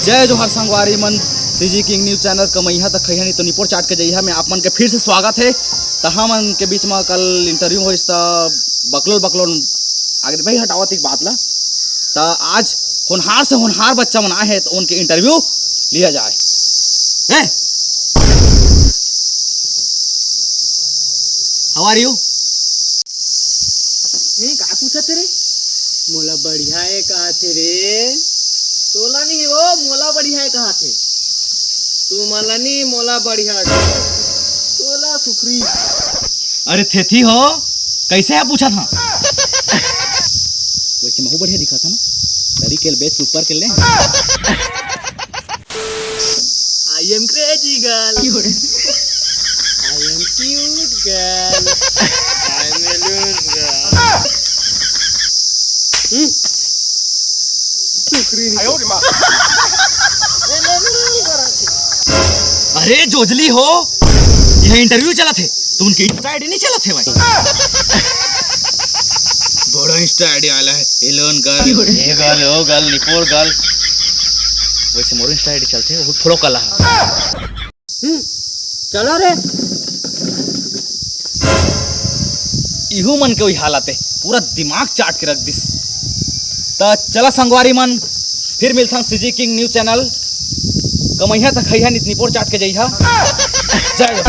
जय जोहर संगवारी मन, सीजी किंग न्यूज चैनल कमैया तक खैया नहीं तो निपोर चाट के जइहा में आप मन के फिर से स्वागत है। तहा मन के बीच में कल इंटरव्यू होइस त बकलोल आगे भाई हटावत एक बात ला। तो आज होनहार से होनहार बच्चा मन आए हैं तो उनके इंटरव्यू लिया जाए। How are you? का पूछत रे? मोला बढ़िया है कहा थे रे? तोला नहीं वो मोला बढ़िया है कहा थे? तू मला नहीं मोला बढ़िया तोला सुखरी। अरे थेथी हो कैसे है पूछा था? वैसे महू बढ़िया दिखा था ना, दरी के बेच ऊपर के ले। I am crazy girl, I am cute girl, I am alone girl. अरे जोजली हो, यह इंटरव्यू चला थे तो उनकी इंस्टा आईडी नहीं चला थे भाई। बड़ा इंस्टा आईडी आला है, एलोन गर्ल, ये गर्ल, वो गर्ल, निपोर गर्ल। वैसे मोर इंस्टा आईडी चलते वो फॉलो कर रहा। चलो रे। इहू मन के वही हालत है, पूरा दिमाग चाट के रख दिस। तो चला संगवारी मन, फिर मिलता सीजी किंग न्यूज चैनल कमैया तक खैया निपोर चाट के जइहा। जय